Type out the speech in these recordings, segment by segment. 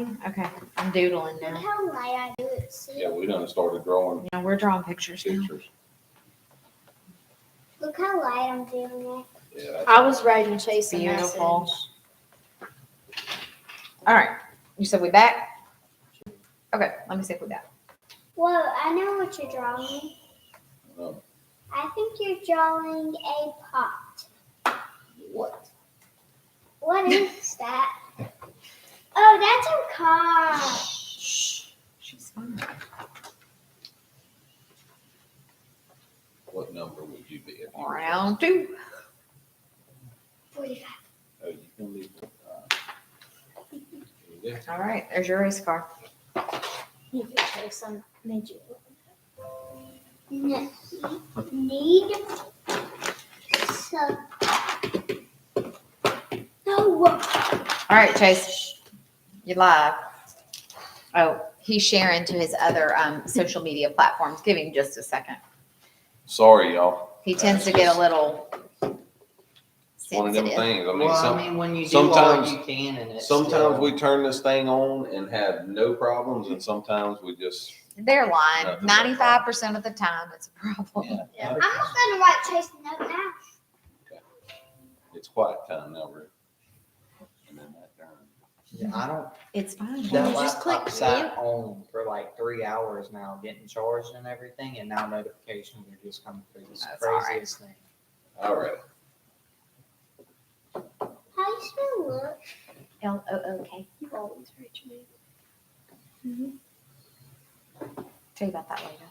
Okay, I'm doodling Look now. how light I do it. See? Yeah, we done started drawing Yeah, we're drawing pictures now. pictures. Look how light I'm doing it. Yeah, I was writing Chase a Beautiful. message. All right, you said we back? Okay, let me see if we back. Whoa, I know what you're drawing. No. I think you're drawing a pot. What? What is that? Oh, that's a car. Shh, she's fine. What number would you be? If you were- Round two. 45. Oh, you can leave it. There you go. All right, there's your race car. You can Chase, I made you. Need some. No. All right, Chase, you're live. Oh, he's sharing to his other social media platforms. Give him just a second. Sorry, y'all. He tends to That's get a just little One of them sensitive. things. I mean, Well, when you do all sometimes- you can, and it's sometimes still, we turn this thing on and have no problems, and sometimes we just. They're lying. Nothing but 95% of the time, it's a problem. I'm not gonna write Chase a note now. It's quiet time now, Rick. And then that darn. Yeah, I don't. It's fine. That just click laptop sat on for like 3 hours now, getting charged and everything, and now notifications are just coming through. It's the That's all right. craziest thing. All right. How you spell look? Look. You always write your name. Tell you about that later.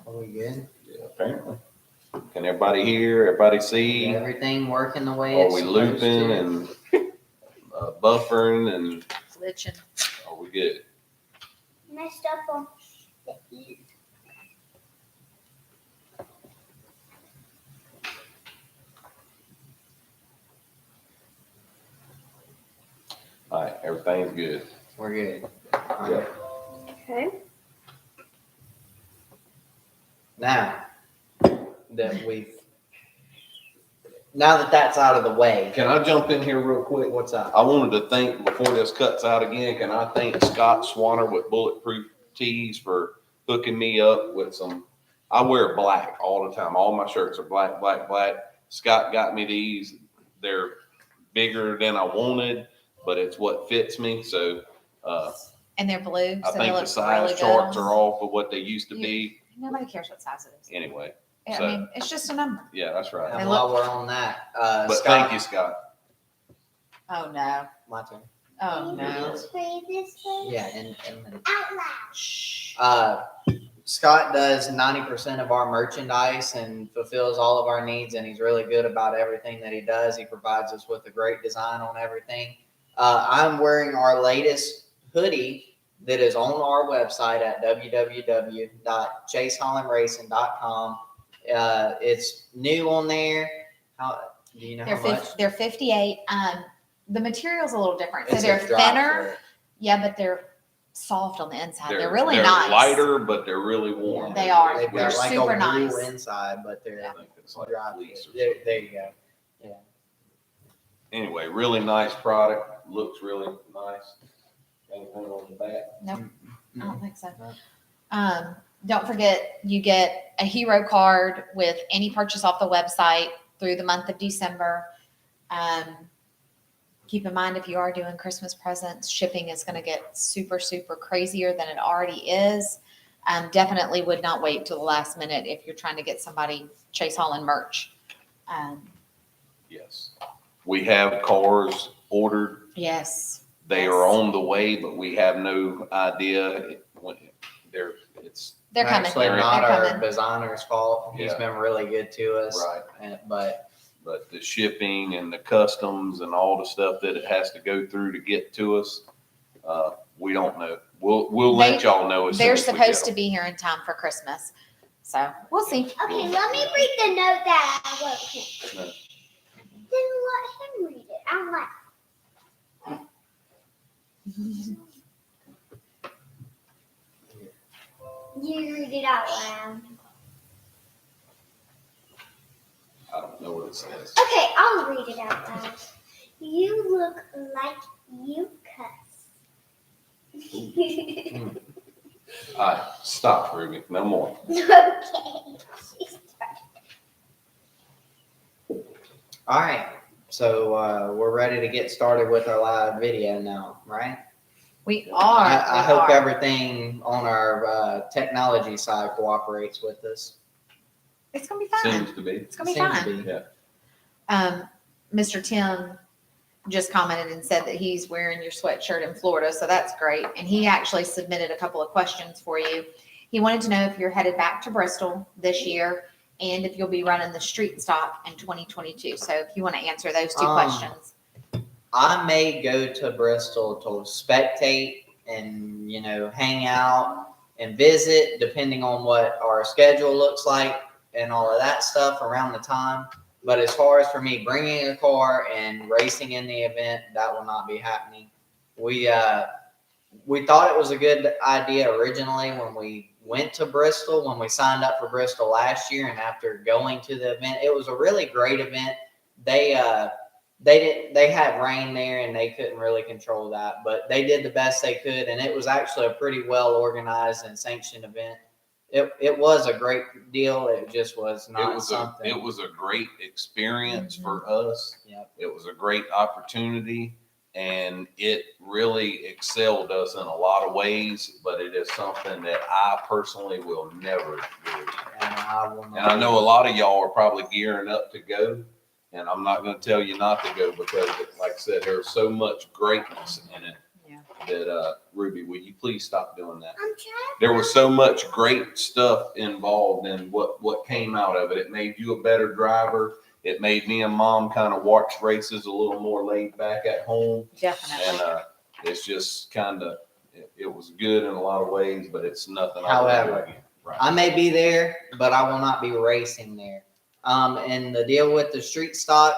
Are we good? Yeah, apparently. Can everybody hear? Everybody see? Everything working the way Are it's we supposed looping to? and buffering and Glitching. are we good? Messed up on the E. All right, everything's good. We're good. Yeah. Okay. Now that that's out of the way, Can I jump in here real quick? what's up? I wanted to thank, before this cuts out again, can I thank Scott Swanner with Bulletproof Tees for hooking me up with some, I wear black all the time. All my shirts are black, black, black. Scott got me these. They're bigger than I wanted, but it's what fits me. So And they're blue, I so they think the look size really good. charts on- are off of what they used to be. Nobody cares what size it is. Anyway, Yeah, so- I mean, it's just a number. yeah, that's right. And They while we're on that, But Scott, thank you, Scott. Oh, no. my turn. Oh, Can you no. please read this way? Yeah, and Out loud. Shh. Scott does 90% of our merchandise and fulfills all of our needs, and he's really good about everything that he does. He provides us with a great design on everything. I'm wearing our latest hoodie that is on our website at www.chasehollandracing.com. It's new on there. Do you know how much? They're 58. The material's a little different. So It's a they're drop thinner. shirt. Yeah, but they're soft on the inside. They're really they're nice. lighter, but they're really warm. They are. They've They're got like super a nice. wool inside, but they're I think it's like drop fleece or there, something. there you go. Anyway, really nice product. Looks really nice. Anything on the back? Nope. I don't think so. No. Don't forget, you get a hero card with any purchase off the website through the month of December. Keep in mind, if you are doing Christmas presents, shipping is going to get super, super crazier than it already is. Definitely would not wait till the last minute if you're trying to get somebody Chase Holland merch. Yes. We have cars ordered. Yes. They Yes. are on the way, but we have no idea when it's They're coming. Actually, They're not our coming. designer's fault. He's Yeah. been really good to us. right. But But the shipping and the customs and all the stuff that it has to go through to get to us, we don't know. We'll let y'all know as soon They're as we get supposed to them. be here in time for Christmas. So we'll see. Okay, let me read the note that I wrote him. No. Then let him read it out loud. You read it out loud. I don't know what it says. Okay, I'll read it out loud. You look like you cuss. All right, stop, Ruby. No more. Okay. All right. So we're ready to get started with our live video now, right? We are. I we hope are. everything on our technology side cooperates with us. It's gonna be fun. Seems to be. It's gonna be Seems fun. to be. Mr. Tim just commented and said that he's wearing your sweatshirt in Florida, so that's great. And he actually submitted a couple of questions for you. He wanted to know if you're headed back to Bristol this year and if you'll be running the street stock in 2022. So if you want to answer those two questions. I may go to Bristol to spectate and, hang out and visit, depending on what our schedule looks like and all of that stuff around the time. But as far as for me bringing a car and racing in the event, that will not be happening. We thought it was a good idea originally when we went to Bristol, when we signed up for Bristol last year, and after going to the event, it was a really great event. They had rain there and they couldn't really control that, but they did the best they could, and it was actually a pretty well organized and sanctioned event. It was a great deal. It just was not something. It was a great experience for us. Yep. It was a great opportunity, and it really excelled us in a lot of ways, but it is something that I personally will never do. And I know a lot of y'all are probably gearing up to go, and I'm not going to tell you not to go because, like I said, there's so much greatness in it. Yeah. That, Ruby, will you please stop doing that? I'm trying. There was so much great stuff involved in what came out of it. It made you a better driver. It made me and Mom kind of watch races a little more laid back at home. Definitely. And it's just kind of, it was good in a lot of ways, but it's nothing. However, Right. I may be there, but I will not be racing there. And the deal with the street stock,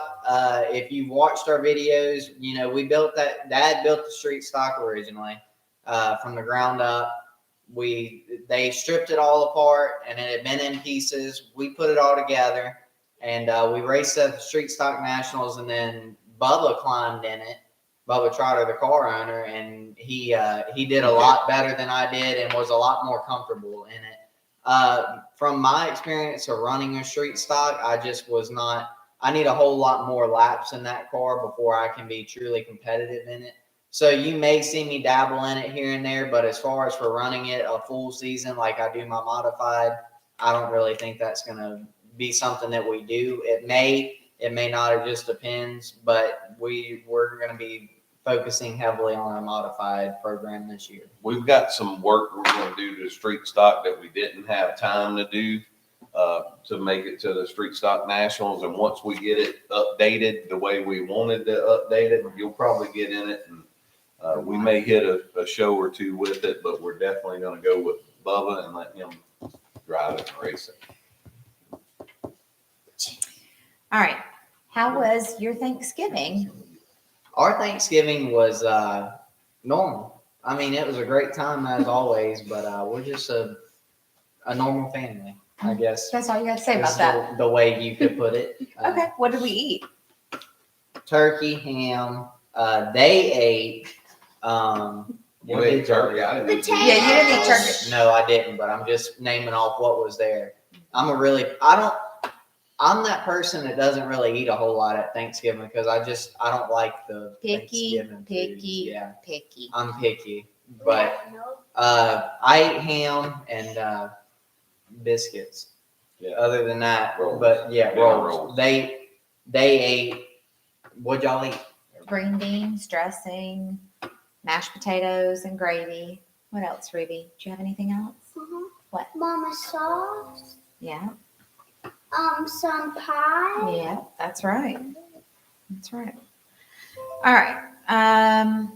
if you've watched our videos, we built that. Dad built the street stock originally from the ground up. They stripped it all apart, and it had been in pieces. We put it all together, and we raced at the Street Stock Nationals. And then Bubba climbed in it. Bubba Trotter, the car owner, and he did a lot better than I did, and was a lot more comfortable in it. From my experience of running a street stock, I just was not. I need a whole lot more laps in that car before I can be truly competitive in it. So you may see me dabble in it here and there, but as far as for running it a full season like I do my modified, I don't really think that's going to be something that we do. It may not. It just depends. But we're going to be focusing heavily on our modified program this year. We've got some work we're going to do to the street stock that we didn't have time to do to make it to the Street Stock Nationals. And once we get it updated the way we wanted to update it, you'll probably get in it. And we may hit a show or two with it, but we're definitely going to go with Bubba and let him drive it and race it. All right. How was your Thanksgiving? Our Thanksgiving was normal. I mean, it was a great time as always, but we're just a normal family, I guess. That's all you got to say is about that. The way you could put it. Okay. What did we eat? Turkey, ham. They ate. You ate turkey. I didn't eat Yeah, you didn't eat turkey. No, I didn't, but I'm just naming off what was there. I'm that person that doesn't really eat a whole lot at Thanksgiving because I don't like the Thanksgiving foods. Yeah, Picky. I'm picky, but I ate ham and biscuits. Yeah. Other than that, Rolls. but yeah, Yeah, rolls. rolls. They ate. What'd y'all eat? Green beans, dressing, mashed potatoes, and gravy. What else, Ruby? Do you have anything else? What? Mama sauce. Yeah. Some pie. Yeah, that's right. That's right. All right.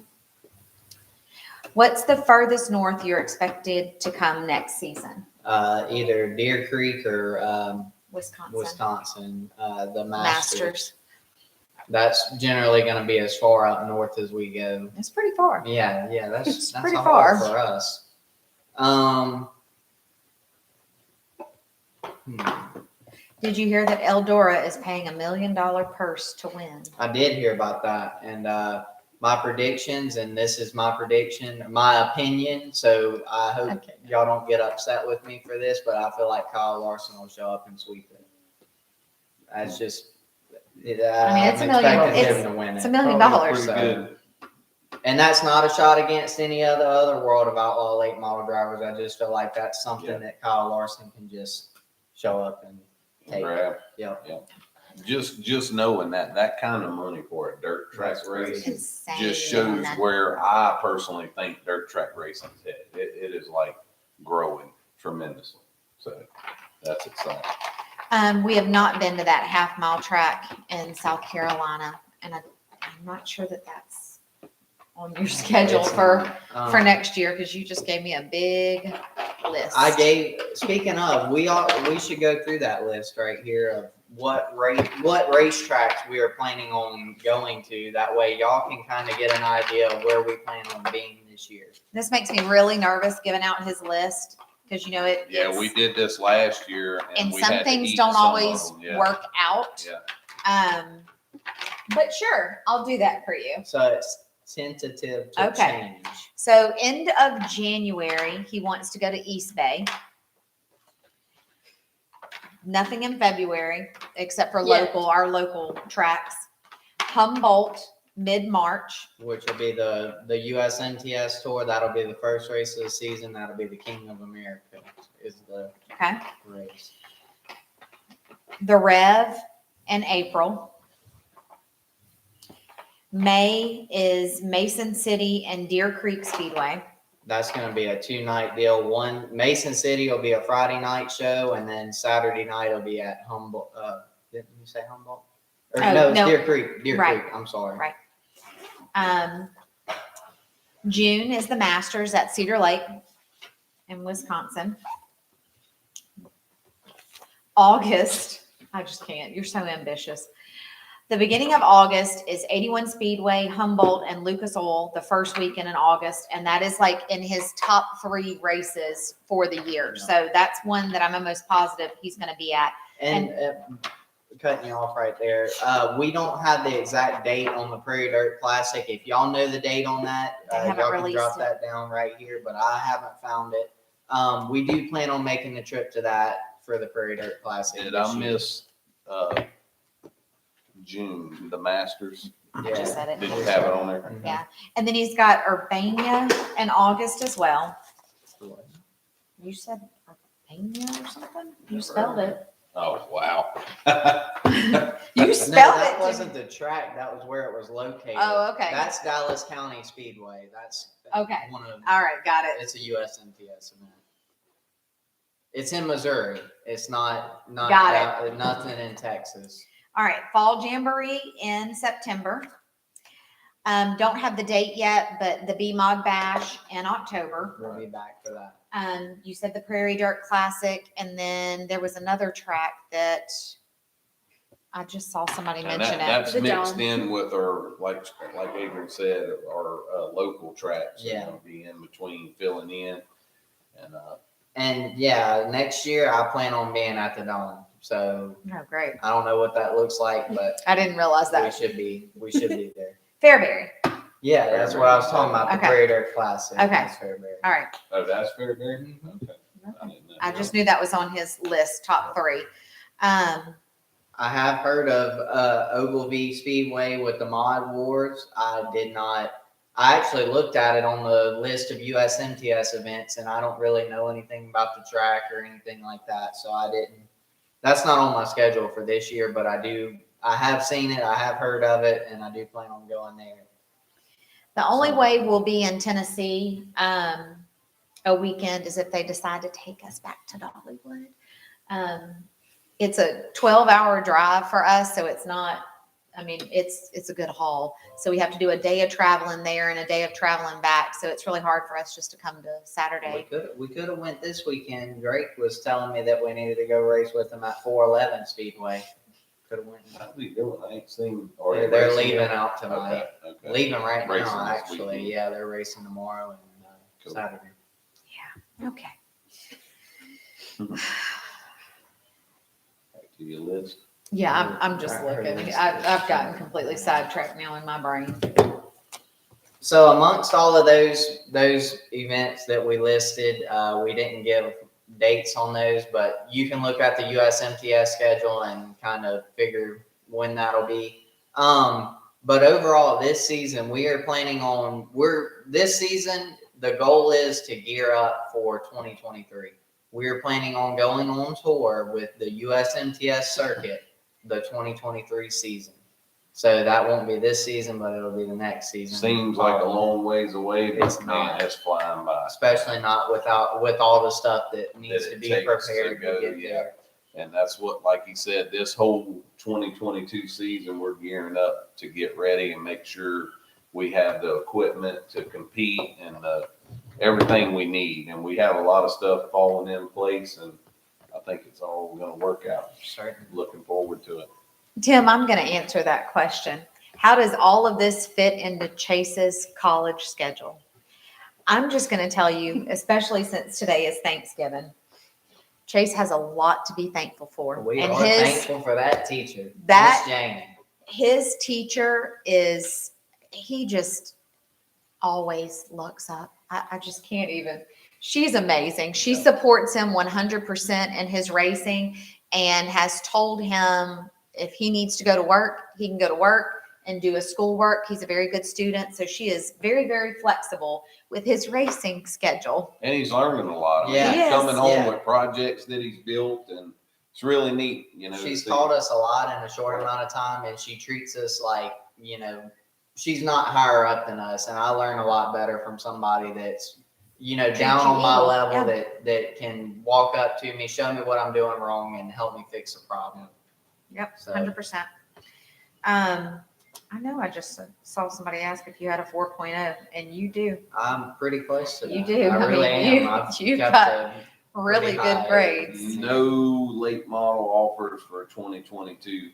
What's the furthest north you're expected to come next season? Either Deer Creek or Wisconsin. the Masters. That's generally going to be as far up north as we go. It's pretty far. Yeah, It's that's pretty not far. hard for us. Did you hear that Eldora is paying $1 million purse to win? I did hear about that, and my predictions, and this is my prediction, my opinion. So I hope Okay. y'all don't get upset with me for this, but I feel like Kyle Larson will show up and sweep it. That's just. I mean, it's I'm $1 million. expecting him to win It's it. $1 million. Probably So- pretty good. And that's not a shot against any other World of Outlaw late model drivers. I just feel like that's something Yeah. that Kyle Larson can just show up and take. Grab. Yep. Just knowing that kind of money for a dirt track That's race crazy. Insane. just shows where I personally think dirt track racing is headed. It is like growing tremendously. So that's exciting. We have not been to that half-mile track in South Carolina, and I'm not sure that that's on your schedule It's for not. next year, because you just gave me a big list. Speaking of, we should go through that list right here of what racetracks we are planning on going to. That way y'all can kind of get an idea of where we plan on being this year. This makes me really nervous giving out his list, because you know it. Yeah, it's- we did this last year, and we some had to things eat don't some of always them. Yeah. work out. Yeah. But sure, I'll do that for you. So it's tentative to Okay. change. So end of January, he wants to go to East Bay. Nothing in February except for Yeah. our local tracks. Humboldt, mid-March. Which will be the USNTS tour. That'll be the first race of the season. That'll be the King of America is the Okay. race. The Rev in April. May is Mason City and Deer Creek Speedway. That's going to be a 2-night deal. One Mason City will be a Friday night show, and then Saturday night will be at Humboldt. Didn't you say Humboldt? Or, Oh, no, it's no. Deer Creek. Deer Right. Creek. I'm sorry. Right. June is the Masters at Cedar Lake in Wisconsin. August, I just can't. You're so ambitious. The beginning of August is 81 Speedway, Humboldt, and Lucas Oil the first weekend in August. And that is like in his top 3 races for the year. Yeah. So that's one that I'm almost positive he's going to be at. And cutting you off right there, we don't have the exact date on the Prairie Dirt Classic. If y'all know the date on that, They haven't y'all can released drop it. that down right here, but I haven't found it. We do plan on making the trip to that for the Prairie Dirt Classic. Did this I year. miss June, the Masters? Just said it. Did you have it on there? Mhm. Yeah. And then he's got Urbana in August as well. You said Urbana or something? You spelled it. Oh, wow. You No, spelled that it. wasn't the track. That was where it was located. Oh, okay. That's Dallas County Speedway. That's Okay. one of. All right, got it. It's a USNTS event. It's in Missouri. It's not Got nothing in Texas. All right, Fall Jamboree in September. Don't have the date yet, but the B-Mod Bash in October. We'll be back for that. You said the Prairie Dirt Classic, and then there was another track that I just saw somebody And mention that's it. The mixed Dome. in with our, like Adrian said, our local tracks. Yeah. Gonna be in between filling in. And yeah, next year I plan on being at the Dome. So Oh, great. I don't know what that looks like, but I didn't realize we that. should be there. Fairbury. Yeah, that's what I was talking about. The Okay. Prairie Dirt Classic. Okay. That's Fairbury. All right. Oh, that's Fairbury? Okay. I didn't know. I just knew that was on his list, top 3. I have heard of Ogilvy Speedway with the Mod Wars. I did not. I actually looked at it on the list of USMTS events, and I don't really know anything about the track or anything like that, so I didn't. That's not on my schedule for this year, but I do. I have seen it. I have heard of it, and I do plan on going there. The only way we'll be in Tennessee a weekend is if they decide to take us back to Dollywood. It's a 12-hour drive for us, so it's not, I mean, it's a good haul. So we have to do a day of traveling there and a day of traveling back. So it's really hard for us just to come to Saturday. We could have went this weekend. Drake was telling me that we needed to go race with him at 411 Speedway. Could have went. How'd we go? I ain't seen. Are they They're racing leaving yet? out tonight. Okay, okay. Leaving right Racing now, this actually. weekend. Yeah, they're racing tomorrow and Cool. Saturday. Okay. you a list? Yeah, I'm just I heard looking. this. I've gotten completely sidetracked now in my brain. So amongst all of those events that we listed, we didn't give dates on those, but you can look at the USMTS schedule and kind of figure when that'll be. But overall, this season we are planning on this season the goal is to gear up for 2023. We're planning on going on tour with the USMTS circuit the 2023 season. So that won't be this season, but it'll be the next season. Seems like a long ways away, but It's man, not. it's flying by. Especially not with all the stuff that needs That to it be takes prepared to go, to get yeah. there. And that's what, like you said, this whole 2022 season, we're gearing up to get ready and make sure we have the equipment to compete and everything we need. And we have a lot of stuff falling in place, and I think it's all going to work out. Certainly. Looking forward to it. Tim, I'm going to answer that question. How does all of this fit into Chase's college schedule? I'm just going to tell you, especially since today is Thanksgiving, Chase has a lot to be thankful for. We and are thankful for that teacher, that- Miss Jane. his teacher he just always looks up. I just can't even. She's amazing. She supports him 100% in his racing and has told him if he needs to go to work, he can go to work and do his schoolwork. He's a very good student. So she is very, very flexible with his racing schedule. And he's learning a lot. I mean, Yeah. he's coming home Yeah. with projects that he's built, and it's really neat. You know, She's to- taught us a lot in a short amount of time, and she treats us like, she's not higher up than us. And I learn a lot better from somebody that's, down on my you, level yeah. that can walk up to me, show me what I'm doing wrong, and help me fix a problem. Yep, So- 100%. I know I just saw somebody ask if you had a 4.0, and you do. I'm pretty close to that. You do. I I really mean, am. I've you've kept got a really pretty good high. grades. No late model offers for 2022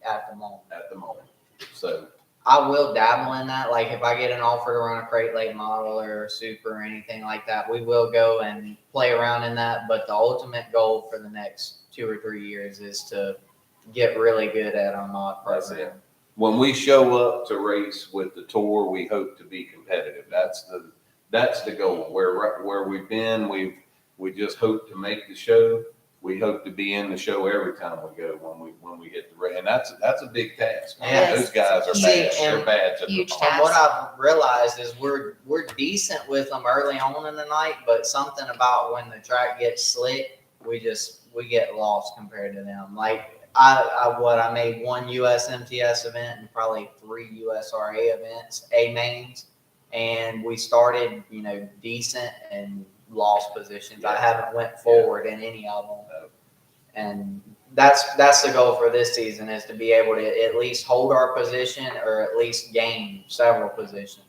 at the moment. at the moment. So I will dabble in that. Like if I get an offer to run a crate late model or a super or anything like that, we will go and play around in that. But the ultimate goal for the next 2 or 3 years is to get really good at our mod That's program. when we show up to race with the tour, we hope to be competitive. That's the goal. Where we've been, we just hope to make the show. We hope to be in the show every time we go when we hit the race, and that's a big task. Man, Yes. those guys are See, bad. and They're bad to huge the task. And what I've realized is we're decent with them early on in the night, but something about when the track gets slick, we get lost compared to them. Like I made 1 USMTS event and probably 3 USRA events, A mains, and we started, decent and lost positions. I haven't went forward in any of them, and that's the goal for this season is to be able to at least hold our position or at least gain several positions.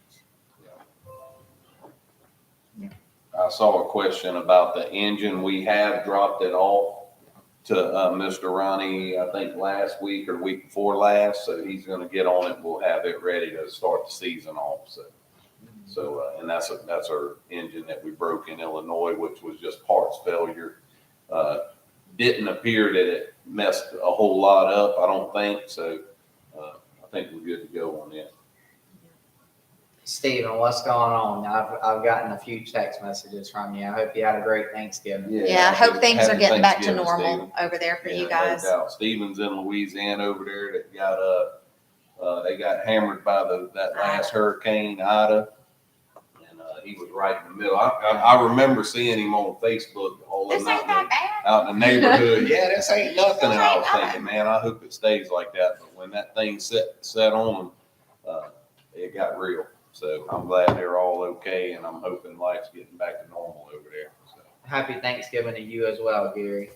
I saw a question about the engine. We have dropped it off to Mr. Ronnie, I think last week or week before last. So he's going to get on it. We'll have it ready to start the season off. So and that's our engine that we broke in Illinois, which was just parts failure. Didn't appear that it messed a whole lot up, I don't think. So I think we're good to go on it. Steven, what's going on? I've gotten a few text messages from you. I hope you had a great Thanksgiving. Yeah, I hope things are Happy getting back to Thanksgiving, normal Stephen. over there for you Yeah, guys. No doubt. Stephen's in Louisiana over there that got they got hammered by that last hurricane Ida, and he was right in the middle. I remember seeing him on Facebook all This ain't that bad. out in the neighborhood. Yeah, this ain't nothing. This And I ain't was nothing. thinking, man, I hope it stays like that. But when that thing set on them, it got real. So I'm glad they're all okay, and I'm hoping life's getting back to normal over there. So. Happy Thanksgiving to you as well, Gary.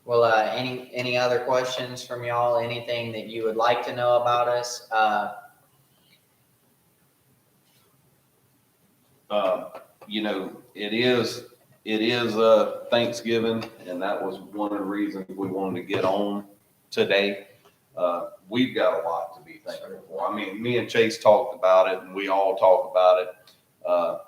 Well, any other questions from y'all? Anything that you would like to know about us? It is Thanksgiving, and that was one of the reasons we wanted to get on today. We've got a lot to be thankful for. I mean, me and Chase talked about it, and we all talk about it.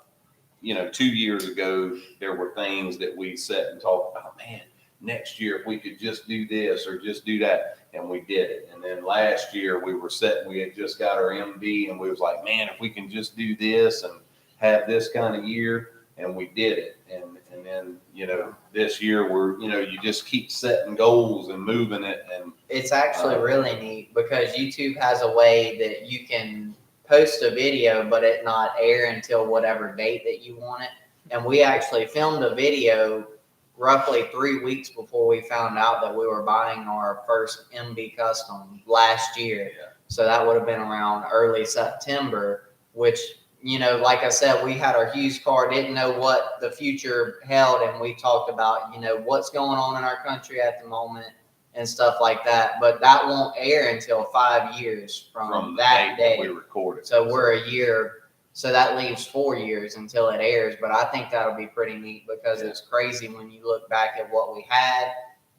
2 years ago, there were things that we sat and talked about, man, next year, if we could just do this or just do that, and we did it. And then last year we had just got our MD, and we was like, man, if we can just do this and have this kind of year, and we did it. And then, this year you just keep setting goals and moving it. And It's actually really neat because YouTube has a way that you can post a video, but it not air until whatever date that you want it. And we actually filmed a video roughly 3 weeks before we found out that we were buying our first MB Custom last year. Yeah. So that would have been around early September, which, like I said, we had our used car, didn't know what the future held. And we talked about, what's going on in our country at the moment and stuff like that. But that won't air until 5 years from the that date that we day. recorded. So we're a year. So that leaves 4 years until it airs. But I think that'll be pretty neat because it's crazy when you look back at what we had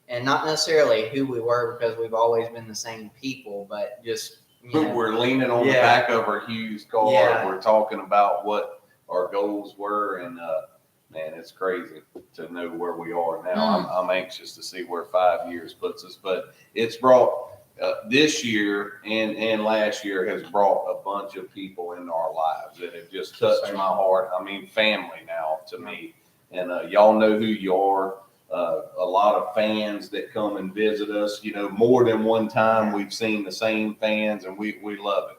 and not necessarily who we were, because we've always been the same people, but just, We're leaning on the back of our used car. Yeah. We're talking about what our goals were, and man, it's crazy to know where we are now. I'm anxious to see where 5 years puts us, but it's brought this year and last year has brought a bunch of people into our lives that have just touched my heart. I mean, family now to me, and y'all know who you are. A lot of fans that come and visit us, more than one time. We've seen the same fans, and we love it.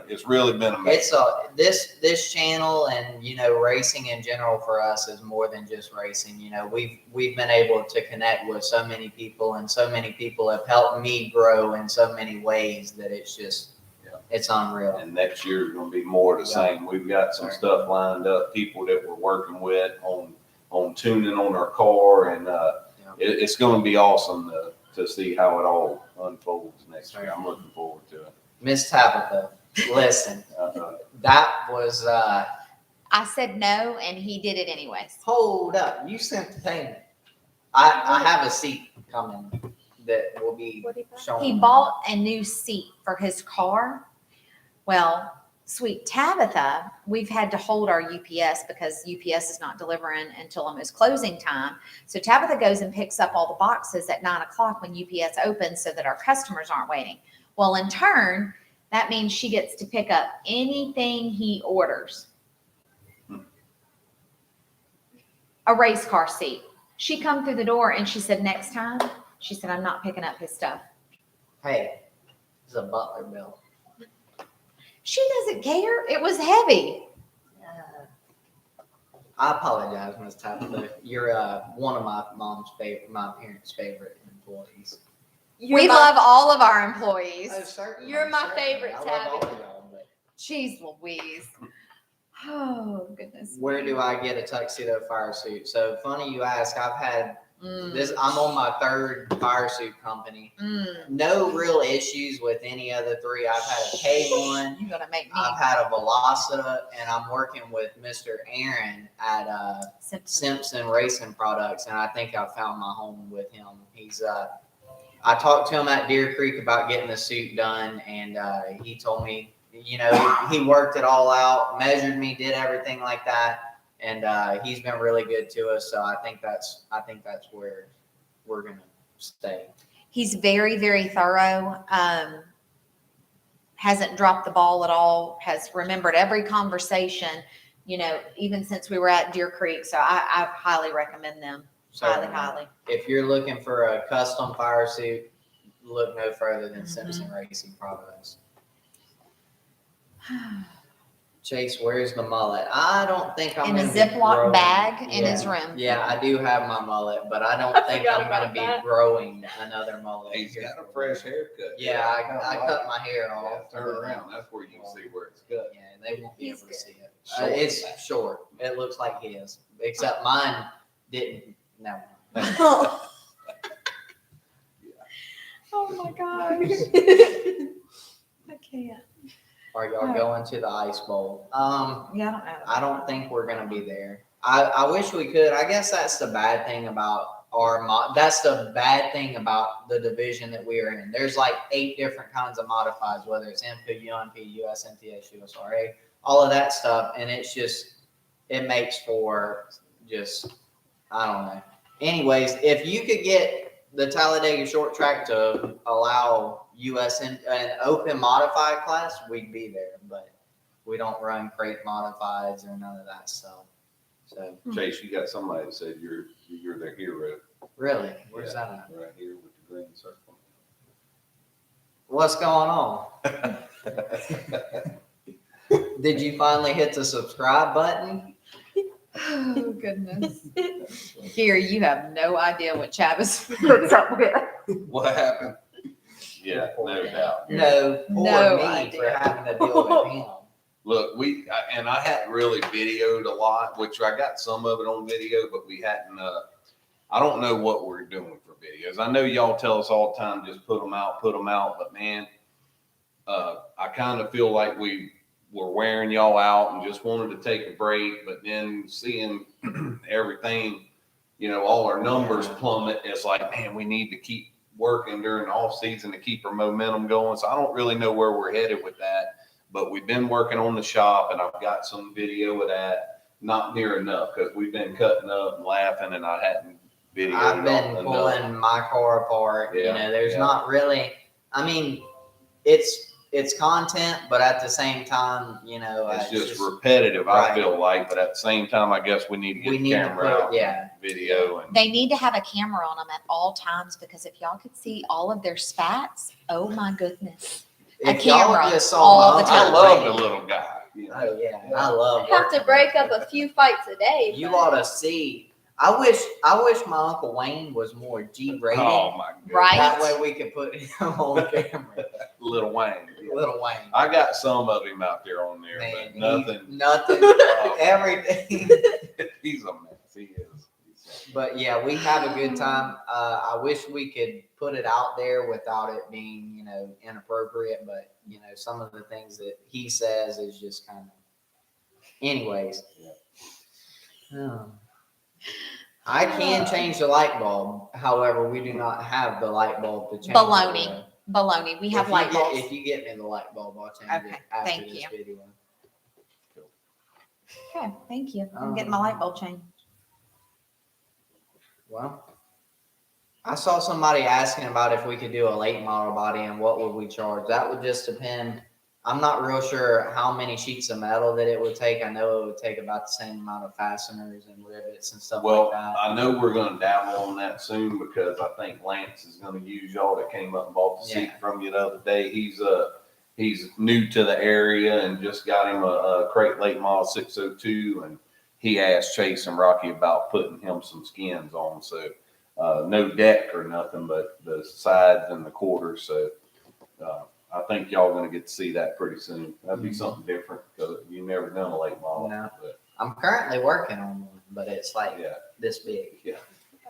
It's really been amazing. It's this channel and racing in general for us is more than just racing. We've been able to connect with so many people, and so many people have helped me grow in so many ways that it's just it's unreal. And next year is going to be more of the same. We've got some stuff lined up, people that we're working with on tuning on our car, and it's going to be awesome to see how it all unfolds next year. I'm looking forward to it. Miss Tabitha, listen, that was I said no, and he did it anyways. hold up. You sent the payment. I have a seat coming that will be What did he buy? shown. He bought a new seat for his car. Well, sweet Tabitha, we've had to hold our UPS because UPS is not delivering until almost closing time. So Tabitha goes and picks up all the boxes at 9 o'clock when UPS opens so that our customers aren't waiting. Well, in turn, that means she gets to pick up anything he orders. A race car seat. She come through the door and she said, next time, she said, I'm not picking up his stuff. Hey, it's a Butler bill. She doesn't care. It was heavy. I apologize, Miss Tabitha. You're one of my parents' favorite employees. We love all of our employees. Certainly. You're my favorite, I love all Tabby. of y'all, but Jeez Louise. Oh, goodness. where do I get a tuxedo fire suit? So funny you ask. I've had Mm, this. I'm on my third fire suit company. mm. No real issues with any of the three. I've had a K1. You're going to make me I've had a Velocita, and I'm working with Mr. Aaron at Simpson Racing Products, and I think I found my home with him. He's I talked to him at Deer Creek about getting the suit done, and he told me, he worked it all out, measured me, did everything like that, and he's been really good to us. So I think that's where we're gonna stay. He's very, very thorough. Hasn't dropped the ball at all. Has remembered every conversation, even since we were at Deer Creek. So I highly recommend them. So Highly. if you're looking for a custom fire suit, look no further than Simpson Racing Products. Chase, where's the mullet? I don't think I'm In a gonna be Ziploc growing- bag in Yeah. his room. Yeah, I do have my mullet, but I don't think forgot I'm gonna about be that. growing another mullet. He's got a fresh haircut. Yeah, I cut my hair Yeah, off. turn around. That's where you can see where it's cut. Yeah, they won't be He's able to good. see it. Short. It's short. It looks like his, except mine didn't. No. Oh my gosh. I can't. Are y'all going to the ice bowl? Yeah, I don't know. I don't think we're gonna be there. I wish we could. I guess that's the bad thing about that's the bad thing about the division that we are in. There's like 8 different kinds of modifieds, whether it's MP, UMP, USMTS, USRA, all of that stuff, and it's it makes for just, I don't know. Anyways, if you could get the Talladega short track to allow US an open modified class, we'd be there, but we don't run crate modifieds or none of that stuff. So Chase, you got somebody that said you're their hero. really, where's Yeah, that at? right here with the green circle. What's going on? Did you finally hit the subscribe button? Oh, goodness. Here, you have no idea what Chavis puts up with. What happened? Yeah, no doubt. No, poor No me idea. for having to deal with him. Look, I hadn't really videoed a lot, which I got some of it on video, but we hadn't, I don't know what we're doing for videos. I know y'all tell us all the time, just put them out, but man, I kind of feel like we were wearing y'all out and just wanted to take a break, but then seeing everything, all our numbers plummet, it's like, man, we need to keep working during the off season to keep our momentum going. So I don't really know where we're headed with that, but we've been working on the shop and I've got some video of that. Not near enough because we've been cutting up and laughing and I hadn't videoed. I've been enough. pulling my car apart. Yeah, There's yeah. not really, I mean, it's content, but at the same time, It's just repetitive, right. I feel like, but at the same time, I guess we need to get We the need to camera put- out, yeah. video, and They need to have a camera on them at all times because if y'all could see all of their spats, oh my goodness. A If y'all camera just all saw the my time. I Uncle love the Wayne- little guy. Oh yeah, I love. Have to working break with up him. a few fights a day. You but- ought to see. I wish my Uncle Wayne was more G-rated. Oh my goodness. Right. That way we could put him on camera. Little Wayne. Little Wayne. I got some of him out there on there, Man, but nothing. Nothing. Oh, Everything. He's a mess. He is. But yeah, we have a good time. I wish we could put it out there without it being, inappropriate. But some of the things that he says is just kind of. Anyways, I can change the light bulb. However, we do not have the light bulb to change. Baloney. Baloney. We have light bulbs. If you get me the light bulb, I'll change Okay, it after thank this you. video. Okay, thank you. I'm getting my light bulb changed. Well, I saw somebody asking about if we could do a late model body and what would we charge. That would just depend. I'm not real sure how many sheets of metal that it would take. I know it would take about the same amount of fasteners and rivets and stuff Well, like that. I know we're going to dabble on that soon because I think Lance is going to use y'all that came up and bought the seat Yeah. from you the other day. He's new to the area and just got him a crate late model 602, and he asked Chase and Rocky about putting him some skins on. So no deck or nothing, but the sides and the quarters. So I think y'all going to get to see that pretty soon. That'd be something different because you never done a late model. No. But, I'm currently working on one, but it's like yeah. this big. Yeah.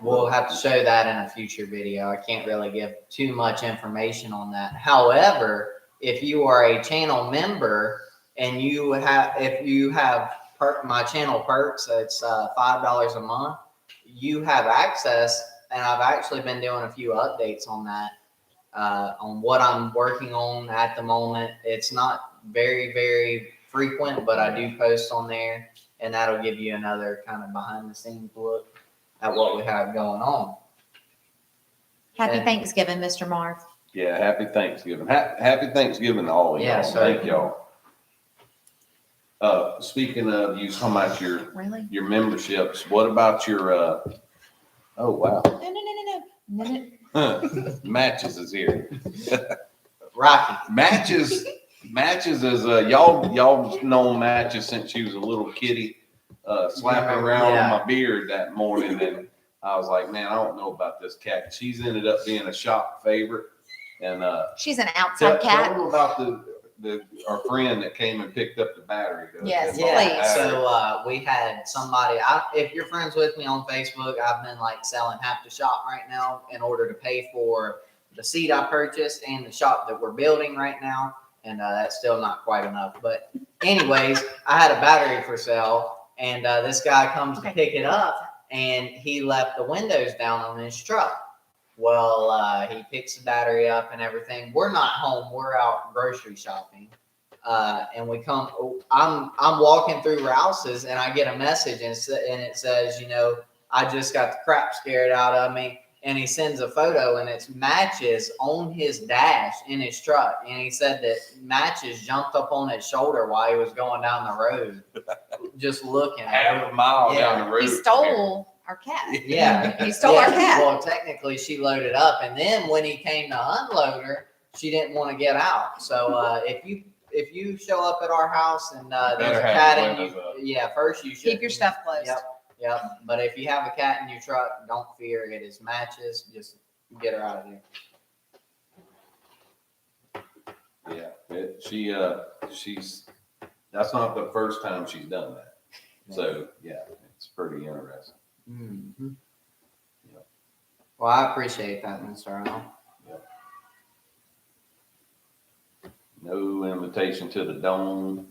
We'll have to show that in a future video. I can't really give too much information on that. However, if you are a channel member and if you have my channel perks, it's $5 a month. You have access, and I've actually been doing a few updates on that, on what I'm working on at the moment. It's not very, very frequent, but I do post on there, and that'll give you another kind of behind the scenes look at what we have going on. Happy Yeah. Thanksgiving, Mr. Marv. Yeah, happy Thanksgiving. Happy Thanksgiving to all of y'all. Yeah, sir. Thank y'all. Speaking of, you talking about Really? your memberships, what about your, oh, wow. No. Matches is here. Rocky. Matches is, y'all known Matches since she was a little kitty, slapping around Yeah. on my beard that morning. And I was like, man, I don't know about this cat. She's ended up being a shop favorite. And, She's an tell outside cat. them about our friend that came and picked up the battery. Yes, Yeah, please. so we had somebody. If you're friends with me on Facebook, I've been like selling half the shop right now in order to pay for the seat I purchased and the shop that we're building right now, and that's still not quite enough. But anyways, I had a battery for sale, and this guy comes to pick it up, and he left the windows down on his truck. Well, he picks the battery up and everything. We're not home. We're out grocery shopping. and we come. I'm walking through Rouse's, and I get a message, and it says, I just got the crap scared out of me. And he sends a photo, and it's Matches on his dash in his truck. And he said that Matches jumped up on his shoulder while he was going down the road, just looking at him. Half a mile down the road. He stole our cat. Yeah. He stole our cat. Well, technically, she loaded up, and then when he came to unload her, she didn't want to get out. So if you show up at our house and there's Better a have cat your in windows you, up. first you should Keep your stuff closed. Yep. But if you have a cat in your truck, don't fear. It is Matches. Just get her out of here. Yeah, she's, that's not the first time she's done that. So, yeah, it's pretty interesting. Mm-hmm. Yep. Well, I appreciate that, Mr. Arnold. No invitation to the dome.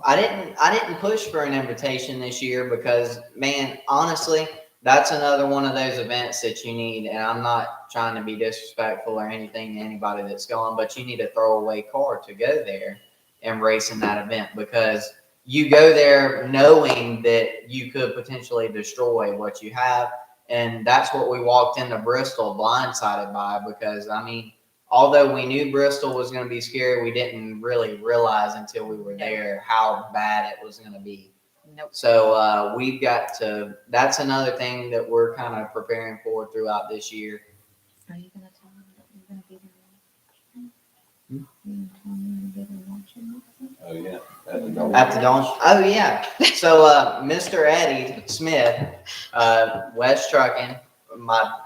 I didn't push for an invitation this year because, man, honestly, that's another one of those events that you need. And I'm not trying to be disrespectful or anything to anybody that's going, but you need a throwaway car to go there and race in that event, because you go there knowing that you could potentially destroy what you have. And that's what we walked into Bristol blindsided by, because, I mean, although we knew Bristol was going to be scary, we didn't really realize until we were there how bad it was going to be. Nope. So we've got to, that's another thing that we're kind of preparing for throughout this year. Are you going to tell him that you're going to be there watching? Are you gonna tell him you're gonna be there watching? Oh, yeah. At the dome. At the Dawn. Oh, yeah. So Mr. Eddie Smith, West Trucking,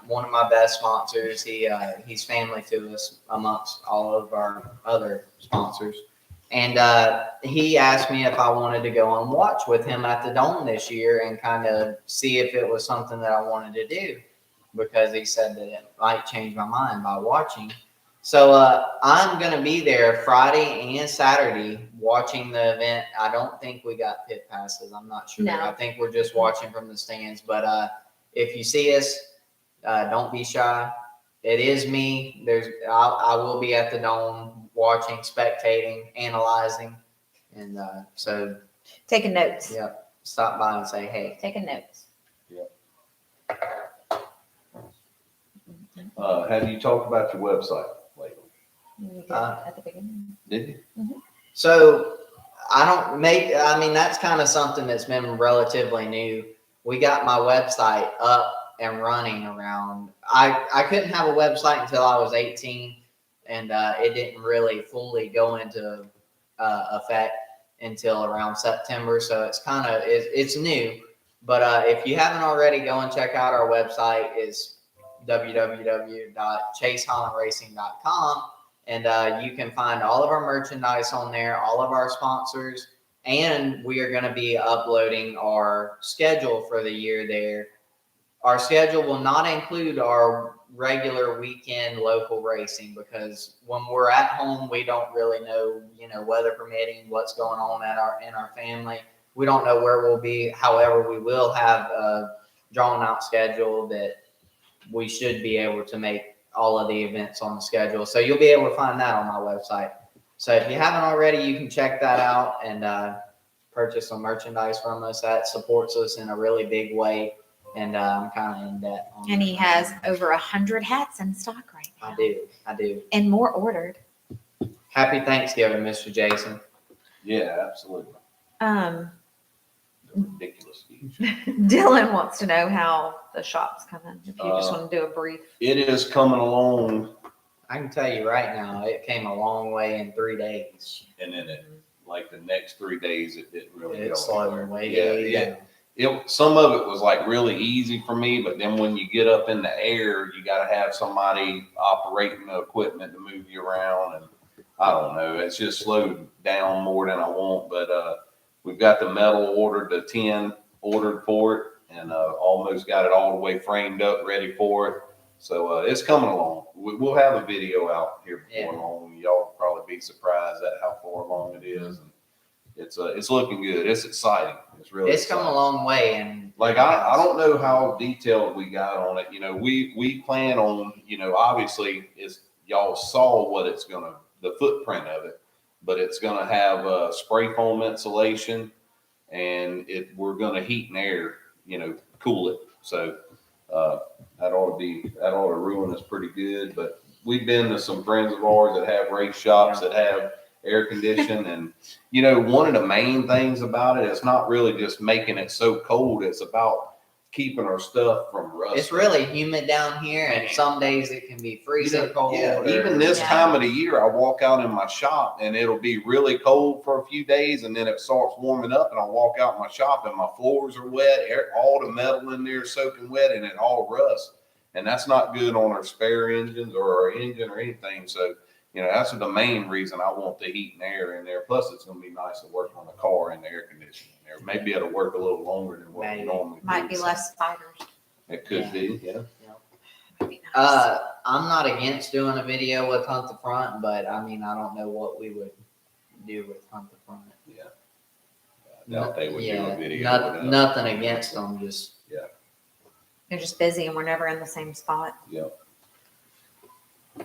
one of my best sponsors. He's family to us amongst all of our other sponsors. And he asked me if I wanted to go and watch with him at the Dome this year and kind of see if it was something that I wanted to do, because he said that it might change my mind by watching. So I'm going to be there Friday and Saturday watching the event. I don't think we got pit passes. I'm not sure. No. I think we're just watching from the stands. But if you see us, don't be shy. It is me. I will be at the Dome watching, spectating, analyzing. And so, Taking notes. yep, stop by and say, hey. Taking notes. Have you talked about your website lately? You did Uh, at the beginning. Did you? So I mean, that's kind of something that's been relatively new. We got my website up and running around, I couldn't have a website until I was 18, and it didn't really fully go into effect until around September. So it's kind of, it's new, but if you haven't already, go and check out our website. It's www.chasehollandracing.com. And you can find all of our merchandise on there, all of our sponsors, and we are going to be uploading our schedule for the year there. Our schedule will not include our regular weekend local racing, because when we're at home, we don't really know, weather permitting, what's going on in our family. We don't know where we'll be. However, we will have a drawn out schedule that we should be able to make all of the events on the schedule. So you'll be able to find that on my website. So if you haven't already, you can check that out and purchase some merchandise from us. That supports us in a really big way. And I'm kind of in debt. And he has over 100 hats in stock right now. I do. And more ordered. Happy Thanksgiving, Mr. Jason. Yeah, absolutely. Ridiculous. Dylan wants to know how the shop's coming. If you just want to do a brief. It is coming along, I can tell you right now, it came a long way in 3 days. and then like the next 3 days, it didn't really It's go slowing anywhere. way down. Some of it was like really easy for me, but then when you get up in the air, you got to have somebody operating the equipment to move you around, and I don't know, it's just slowed down more than I want. But we've got the metal ordered, the tin ordered for it, and almost got it all the way framed up, ready for it. So it's coming along. We'll have a video out here before long. Y'all will probably be surprised at how far along it is. And it's looking good. It's exciting. It's really It's come a long way. And like, I don't know how detailed we got on it. We plan on, obviously, y'all saw what the footprint of it. but it's gonna have spray foam insulation, and we're gonna heat and air, cool it. So that ought to ruin us pretty good. But we've been to some friends of ours that have race shops that have air condition, and one of the main things about it is not really just making it so cold. It's about keeping our stuff from rusting. It's really humid down here, and some days it can be freezing cold. Yeah, even this Yeah. time of the year, I walk out in my shop and it'll be really cold for a few days, and then it starts warming up, and I walk out in my shop and my floors are wet, all the metal in there is soaking wet, and it all rusts. And that's not good on our spare engines or our engine or anything. So, that's the main reason I want the heat and air in there. Plus, it's going to be nice to work on the car and the air conditioning there. Maybe it'll work a little longer than what we normally do. Might be less spiders. It could be, yeah. That'd be nice. I'm not against doing a video with Hunt the Front, but I mean, I don't know what we would do with Hunt the Front. I doubt they would do a video with us. Nothing against them, just. They're just busy and we're never in the same spot. Yep.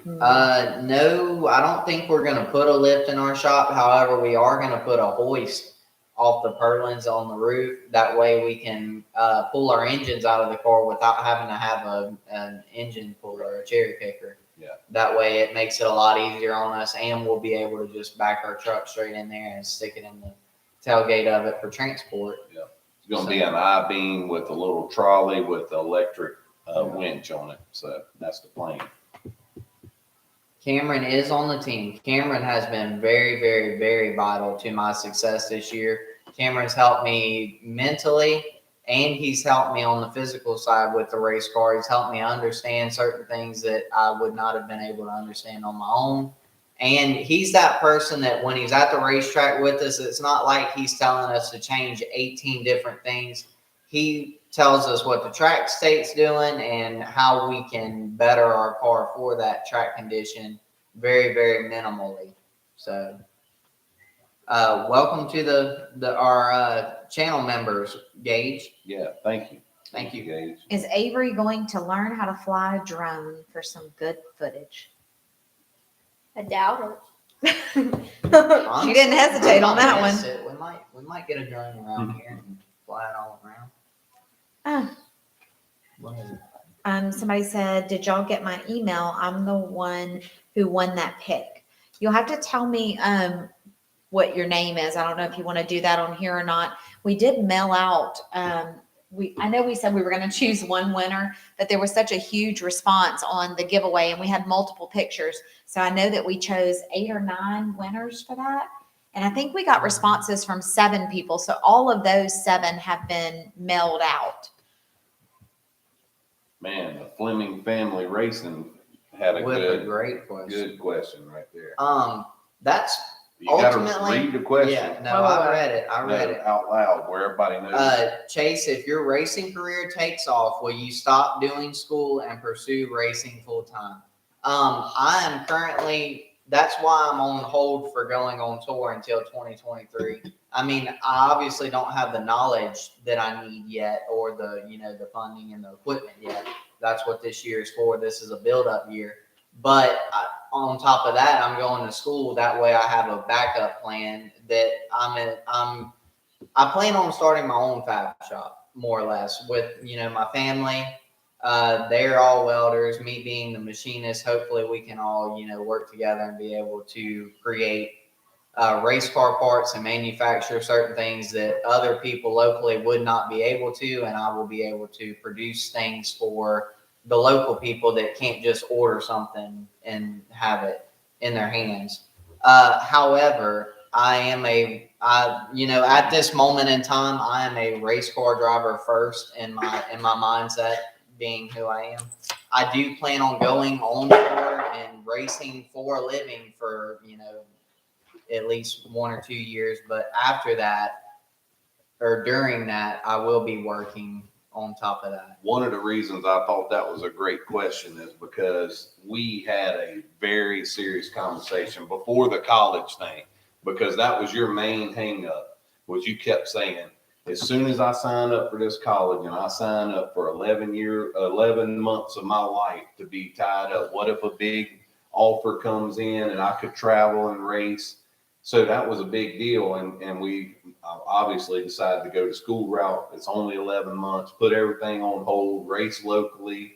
No, I don't think we're gonna put a lift in our shop. However, we are gonna put a hoist off the purlins on the roof. That way we can pull our engines out of the car without having to have an engine puller, a cherry picker. Yeah. That way it makes it a lot easier on us, and we'll be able to just back our truck straight in there and stick it in the tailgate of it for transport. It's going to be an I-beam with a little trolley with electric winch on it. So that's the plan. Cameron is on the team. Cameron has been very, very, very vital to my success this year. Cameron's helped me mentally, and he's helped me on the physical side with the race car. He's helped me understand certain things that I would not have been able to understand on my own. And he's that person that when he's at the racetrack with us, it's not like he's telling us to change 18 different things. He tells us what the track state's doing and how we can better our car for that track condition very, very minimally. So welcome to our channel members, Gage. Yeah, thank you. Thank you. Gage. Is Avery going to learn how to fly a drone for some good footage? I doubt it. She didn't hesitate on that one. We might get a drone around here and fly it all around. What is it? Somebody said, did y'all get my email? I'm the one who won that pick. You'll have to tell me what your name is. I don't know if you want to do that on here or not. We did mail out. I know we said we were going to choose one winner, but there was such a huge response on the giveaway, and we had multiple pictures. So I know that we chose 8 or 9 winners for that. And I think we got responses from 7 people. So all of those 7 have been mailed out. Man, the Fleming family racing had a With a good great question. right there. That's You got to ultimately- read the question. yeah. No, I read it. I read it. out loud where everybody knows. Chase, if your racing career takes off, will you stop doing school and pursue racing full time? I am currently. That's why I'm on hold for going on tour until 2023. I mean, I obviously don't have the knowledge that I need yet, or the funding and the equipment yet. That's what this year is for. This is a build-up year. But on top of that, I'm going to school. That way I have a backup plan that I plan on starting my own fab shop, more or less, with, my family. They're all welders, me being the machinist. Hopefully we can all, work together and be able to create race car parts and manufacture certain things that other people locally would not be able to. And I will be able to produce things for the local people that can't just order something and have it in their hands. However, at this moment in time, I am a race car driver first in my mindset, being who I am. I do plan on going on tour and racing for a living for, at least 1 or 2 years. But after that, or during that, I will be working on top of that. One of the reasons I thought that was a great question is because we had a very serious conversation before the college thing, because that was your main hang up, was you kept saying, as soon as I sign up for this college and I sign up for 11 months of my life to be tied up, what if a big offer comes in and I could travel and race? So that was a big deal, and we obviously decided to go the school route. It's only 11 months, put everything on hold, race locally,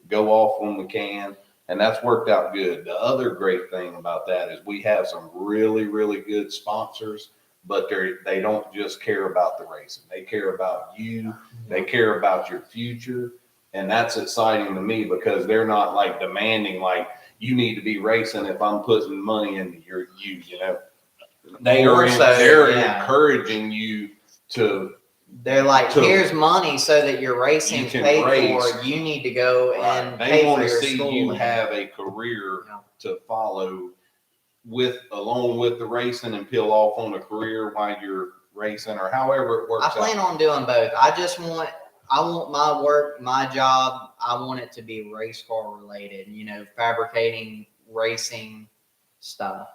go off when we can, and that's worked out good. The other great thing about that is we have some really, really good sponsors, but they don't just care about the racing. They care about you. They care about your future, and that's exciting to me because they're not like demanding like you need to be racing if I'm putting money into you know. They're encouraging you to. They're like, to- here's money so that your racing's You can paid race. for. You need to go and They pay want for to your see school. you have a career to follow along with the racing and peel off on a career while you're racing or however it works I plan out. on doing both. I want my work, my job, I want it to be race car related, you know, fabricating racing stuff.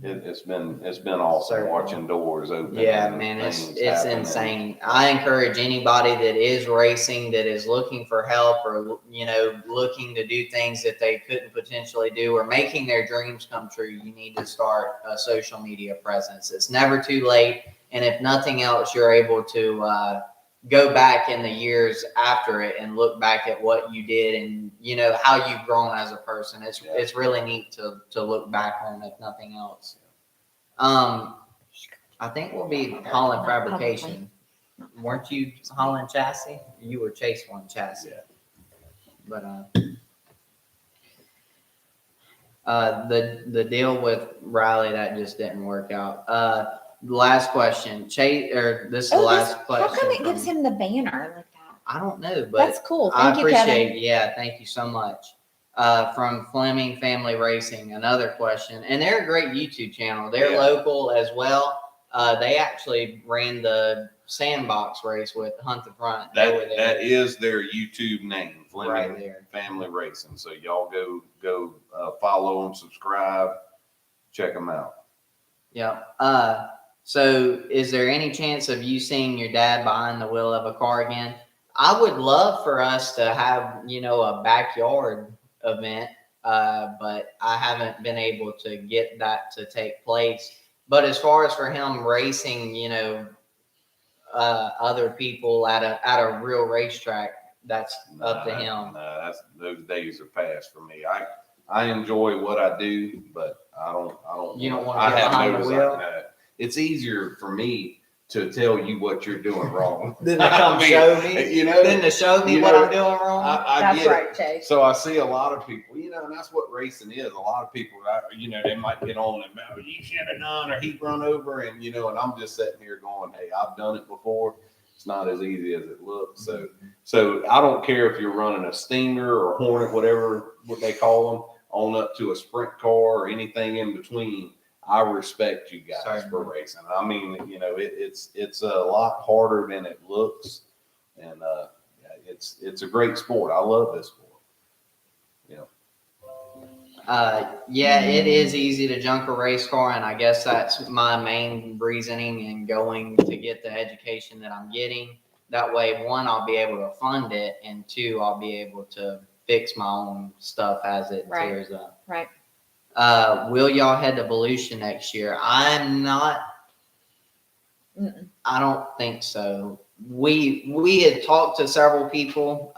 It's been awesome Certainly. watching doors open. Yeah, and man, it's things happening. insane. I encourage anybody that is racing, that is looking for help, or you know, looking to do things that they couldn't potentially do, or making their dreams come true. You need to start a social media presence. It's never too late, and if nothing else, you're able to go back in the years after it and look back at what you did and you know how you've grown as a person. It's really neat to look back on, if nothing else. I think we'll be Holland Fabrication. Weren't you Holland Chassis? You were Chase One Chassis. Yeah. But the deal with Riley, that just didn't work out. Last question, Chase, or this is the last question. How come it gives from- him the banner like that? I don't know, but That's cool. I Thank you, appreciate Kevin. Yeah, thank you so much. From Fleming Family Racing, another question. And they're a great YouTube channel. They're local as well. They actually ran the sandbox race with Hunt the Front. That is their YouTube name, Fleming Right there. Family Racing. So y'all go follow them, subscribe, check them out. Yep. So is there any chance of you seeing your dad behind the wheel of a car again? I would love for us to have, you know, a backyard event, but I haven't been able to get that to take place. But as far as for him racing, you know, other people at a real racetrack, that's up to him. Those days are past for me. I enjoy what I do, but I don't. You don't want to get behind the wheel? It's easier for me to tell you what you're doing wrong. Then to come show me, you know, then to show me what I'm doing wrong. I That's get right, it. Chase. So I see a lot of people, you know, and that's what racing is. A lot of people, you know, they might get on and oh, you should have done, or he run over, and you know, and I'm just sitting here going, hey, I've done it before. It's not as easy as it looks. So I don't care if you're running a Stinger or Hornet, what they call them, on up to a sprint car or anything in between. I respect you guys for racing. I mean, you know, it's a lot harder than it looks, and it's a great sport. I love this sport. Yeah, it is easy to junk a race car, and I guess that's my main reasoning in going to get the education that I'm getting. That way, one, I'll be able to fund it, and two, I'll be able to fix my own stuff as it tears up. Right. Will y'all head to Volusia next year? I'm not. I don't think so. We had talked to several people.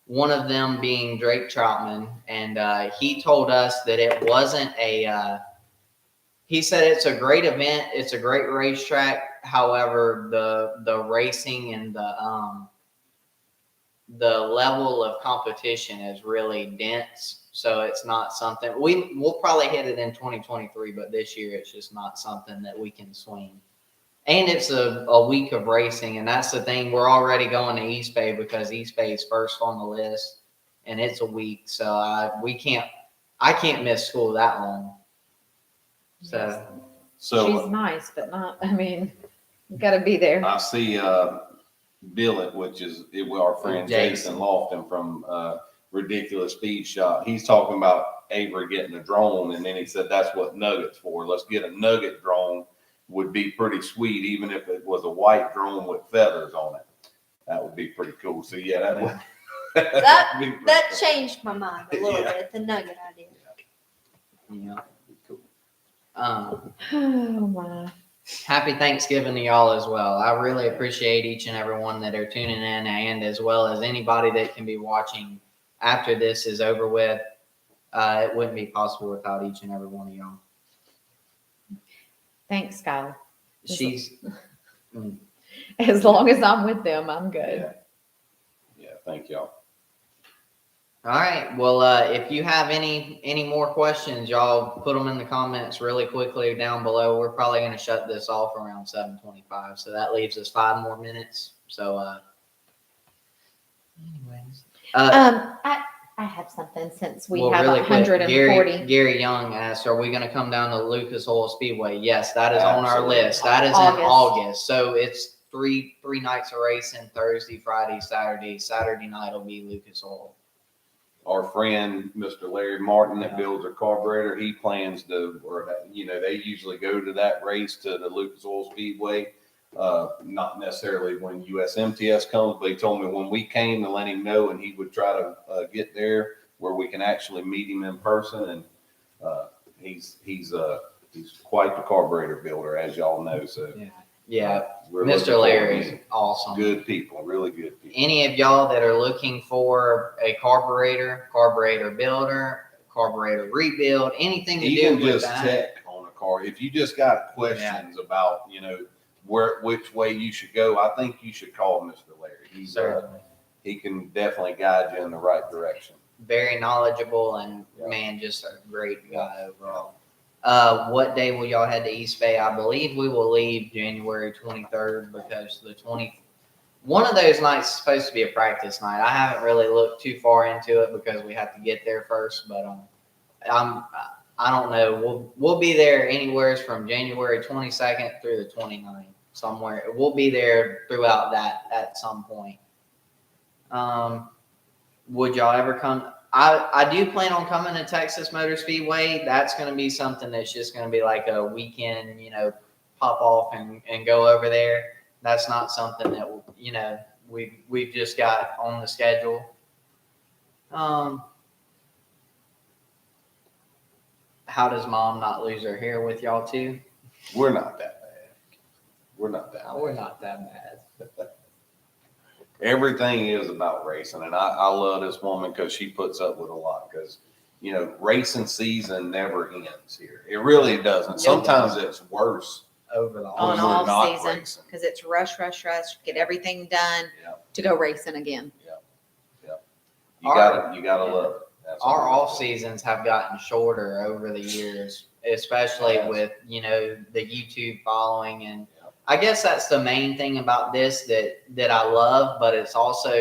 One of them being Drake Troutman, and he told us that it wasn't a. He said it's a great event. It's a great racetrack. However, the racing and the level of competition is really dense. So it's not something we'll probably hit it in 2023, but this year it's just not something that we can swing. And it's a week of racing, and that's the thing. We're already going to East Bay because East Bay is first on the list, and it's a week. So I can't miss school that long. So She's nice, but not. I mean, you got to be there. I see Billet, which is our friend Jason Lofton from Ridiculous Speed Shot. He's talking about Avery getting a drone, and then he said that's what Nugget's for. Let's get a Nugget drone. Would be pretty sweet, even if it was a white drone with feathers on it. That would be pretty cool. So yeah, that would. That changed my mind a little bit. The Nugget idea. Yeah. Cool. Oh my. Happy Thanksgiving to y'all as well. I really appreciate each and every one that are tuning in, and as well as anybody that can be watching after this is over with. It wouldn't be possible without each and every one of y'all. Thanks, Skylar. She's As long as I'm with them, I'm good. Yeah. Yeah, thank y'all. all right. Well, if you have any more questions, y'all put them in the comments really quickly down below. We're probably going to shut this off around 7:25, so that leaves us 5 more minutes. So, anyways, I have something since we well, have really quick, 140. Gary Young asked, "Are we going to come down to Lucas Oil Speedway?" Yes, that is on our Absolutely. list. That is August. in August, so it's three nights of racing: Thursday, Friday, Saturday. Saturday night will be Lucas Oil. Our friend, Mr. Larry Martin, that Yeah. builds a carburetor, he plans to, they usually go to that race to the Lucas Oil Speedway. Not necessarily when USMTS comes, but he told me when we came to let him know, and he would try to get there where we can actually meet him in person. And he's quite the carburetor builder, as y'all know. So Yeah, we're looking Mr. forward to Larry is meeting. awesome. Good people, really good people. Any of y'all that are looking for a carburetor builder, carburetor rebuild, anything to Even do with just that. tech on a car, if you just got questions about, which way you should go, I think you should call Mr. Larry. Certainly. He can definitely guide you in the right direction. Very knowledgeable and Yeah. man, just a great guy overall. What day will y'all head to East Bay? I believe we will leave January 23rd because one of those nights is supposed to be a practice night. I haven't really looked too far into it because we have to get there first, but I don't know. We'll be there anywhere from January 22nd through the 29th, somewhere. We'll be there throughout that at some point. Would y'all ever come? I do plan on coming to Texas Motor Speedway. That's going to be something that's just going to be like a weekend, pop off and go over there. That's not something that, we've just got on the schedule. How does mom not lose her hair with y'all too? We're not that bad. We're not that bad. We're not that bad. Everything is about racing, and I love this woman because she puts up with a lot. Because racing season never ends here. It really doesn't. Sometimes it's worse Over the On when all we're not all season, racing. because it's rush, get everything done Yep. to go racing again. You gotta love it. That's our all off seasons have gotten shorter over the years, especially Yes. with the YouTube following, and I guess that's the main thing about this that I love, but it's also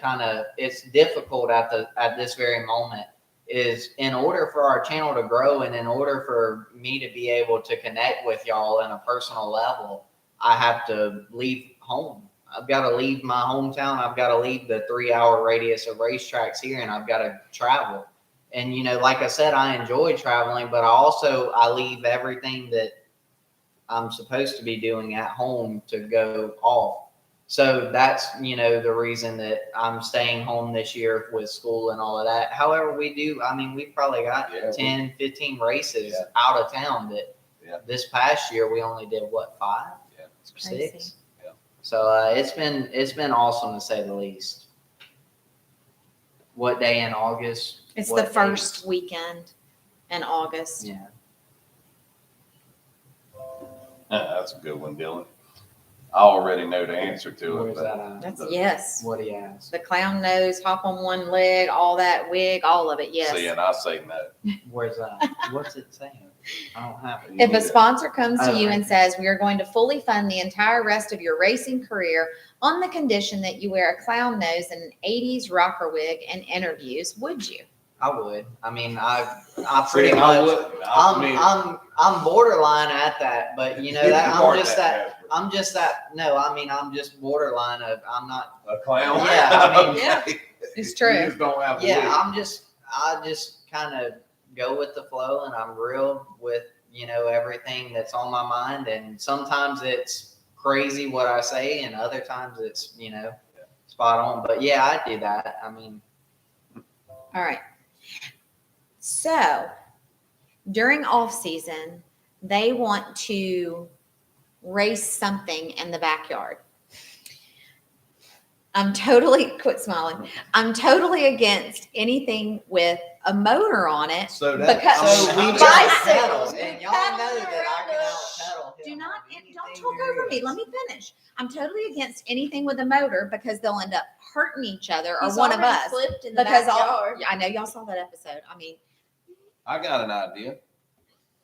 kind of it's difficult at this very moment. Is in order for our channel to grow and in order for me to be able to connect with y'all on a personal level, I have to leave home. I've got to leave my hometown. I've got to leave the 3-hour radius of racetracks here, and I've got to travel. And like I said, I enjoy traveling, but I leave everything that I'm supposed to be doing at home to go off. So that's, the reason that I'm staying home this year with school and all of that. However, we've probably got 10, 15 races out of town that this past year we only did 5? Yeah. It's crazy. 6. So it's been awesome to say the least. What day in August? It's What the first weekend in August. Yeah. That's a good one, Dylan. I already know the answer to it. Where's But that at? That's yes. What do you ask? The clown nose, hop on one leg, all that wig, all of it. Yes. See, and I say no. Where's that? What's it saying? I don't have it. If a sponsor comes to Oh, you right. and says, we are going to fully fund the entire rest of your racing career on the condition that you wear a clown nose and an 80s rocker wig and interviews, would you? I would. I pretty See, I much. wouldn't. I mean, I'm borderline at that, but that you I'm are just that. I'm just that. No, I'm just borderline of. I'm not. A clown. Yeah, I mean, yeah, it's true. You just don't have. a Yeah, wig. I just kind of go with the flow, and I'm real with everything that's on my mind, and sometimes it's crazy what I say, and other times it's spot on. But yeah, I do that. I mean, All right. So during off season, they want to race something in the backyard. Quit smiling. I'm totally against anything with a motor on it. So that, Because- So we I just mean, pedal, and y'all know that I can out pedal him. Do not, on don't anything talk there over me. is. Let me finish. I'm totally against anything with a motor because they'll end up hurting each other or He's one of already us. flipped in the Because backyard. I know y'all saw that episode. I mean, I got an idea.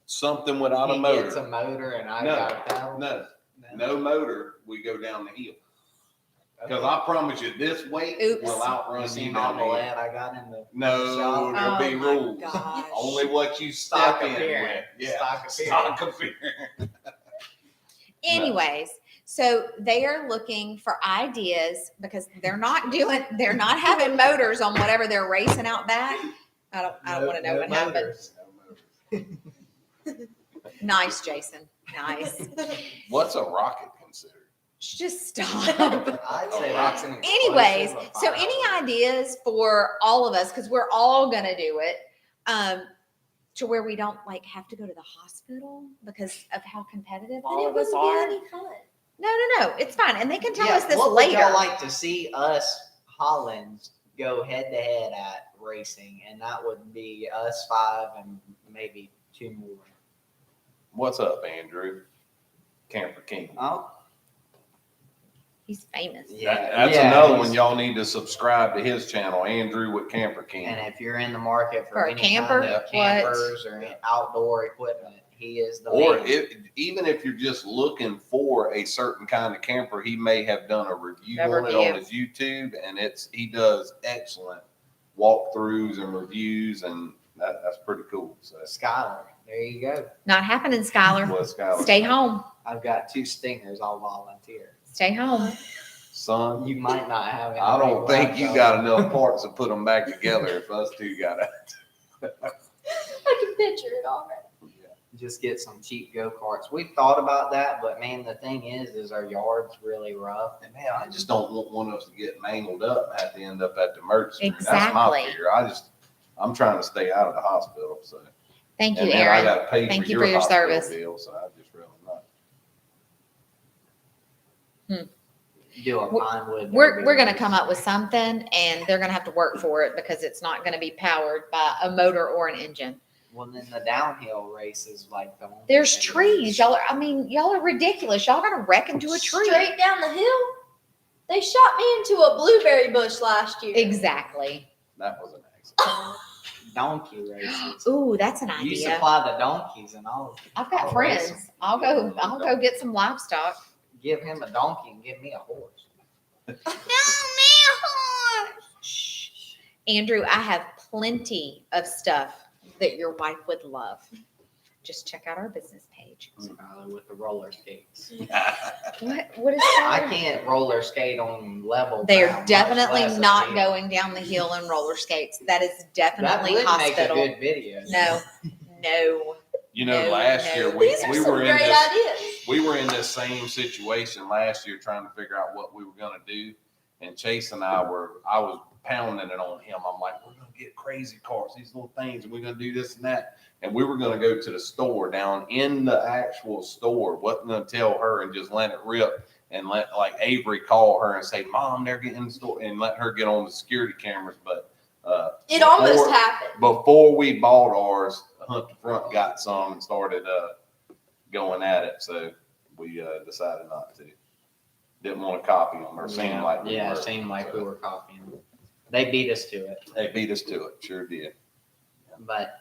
Something without a He motor. gets a motor, and I No, got a pedal. No motor, we go down the hill. Because I promise you, this weight Oops. will You outrun you seen down all the the hill. land I got in the No, shop? there'll be Oh my rules. gosh. Only what you Stock step in appearance. with. Yeah. Stock Stock appearance. anyways, so they are looking for ideas because they're not having motors on whatever they're racing out back. I don't want to know what happened. motors. Nice, Jason. Nice. What's a rocket considered? Just stop. I'd say that's an Anyways, explosive of so fire. any ideas for all of us, because we're all gonna do it, to where we don't like have to go to the hospital because of how competitive Then all it of us wouldn't are. be any fun. No, it's fine, and they can tell Yeah, us this what later. would y'all like to see us Hollands go head to head at racing? And that would be us 5 and maybe 2 more. What's up, Andrew? Camper King. Oh, He's famous. That's yeah, another he's- one. Y'all need to subscribe to his channel, Andrew with Camper King. And if you're in the market For for a any camper, kind of what? campers or outdoor equipment, he is the Or man. even if you're just looking for a certain kind of camper, he may have done a review A on it review. on his YouTube, and he does excellent walkthroughs and reviews, and that's pretty cool. So Skylar, there you go. Not happening, Skylar. what's Skylar? Stay home. I've got 2 stingers. I'll volunteer. Stay home. Son, You might not have any. I don't think you got enough parts to put them back together if us two got it. I can picture it already. Just get some cheap go-karts. We've thought about that, but man, the thing is our yard's really rough. And man, I just don't want one of us to get mangled up and have to end up at the emergency room. That's Exactly. my fear. I'm trying to stay out of the hospital, so. Thank you, And then I Aaron. gotta pay Thank for you for your hospital service. bill, so I just really not. Do a pine wood. We're gonna come up with something, and they're gonna have to work for it because it's not gonna be powered by a motor or an engine. Well, then the downhill races like the. There's trees. Y'all are ridiculous. Y'all gonna wreck into a tree. Straight down the hill. They shot me into a blueberry bush last year. Exactly. That was an accident. Donkey races. Ooh, that's an You idea. supply the donkeys, and I've got I'll friends. race 'em. I'll go get some livestock. give him a donkey and give me a horse. Shh. Andrew, I have plenty of stuff that your wife would love. Just check out our business page. With the roller skates. What is I that? can't roller skate on level. They ground, are much definitely less a not hill. going down the hill in roller skates. That is That definitely would hospital. make a good video. No. You know, No, last no. year These are we some were in great this. ideas. We were in this same situation last year trying to figure out what we were gonna do. And Chase and I was pounding it on him. I'm like, we're gonna get crazy carts, these little things, and we're gonna do this and that. And we were gonna go to the store down in the actual store, wasn't gonna tell her and just let it rip and let like Avery call her and say, Mom, they're getting in the store, and let her get on the security cameras. But It almost happened. before we bought ours, Hunt the Front got some and started going at it. So we decided not to. Didn't want to copy them or seem like we were. it seemed like we So were copying them. They beat us to it. They beat us to it, sure did. But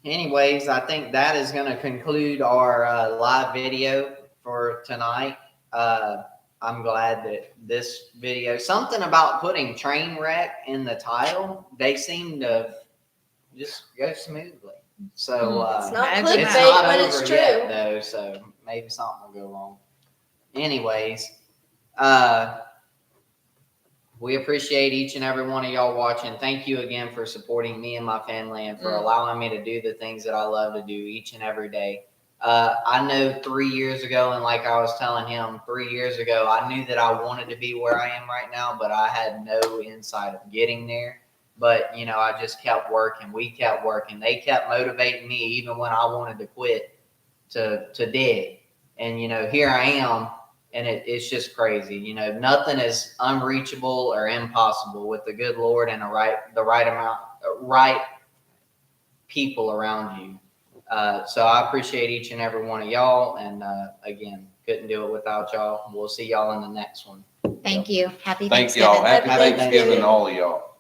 anyways, I think that is going to conclude our live video for tonight. I'm glad that this video, something about putting train wreck in the title, they seem to just go smoothly. So It's not It's it's clickbait not when over it's true. yet though, so maybe something will go wrong. Anyways, we appreciate each and every one of y'all watching. Thank you again for supporting me and my family and for allowing me to do the things that I love to do each and every day. I know 3 years ago, and like I was telling him 3 years ago, I knew that I wanted to be where I am right now, but I had no insight of getting there. But, you know, I just kept working. We kept working. They kept motivating me even when I wanted to quit to dig. And, you know, here I am, and it's just crazy. You know, nothing is unreachable or impossible with the good Lord and the right people around you. So I appreciate each and every one of y'all. And again, couldn't do it without y'all. We'll see y'all in the next one. Thank you. Happy Thank Thanksgiving. y'all. Happy Happy Thanksgiving to all of y'all.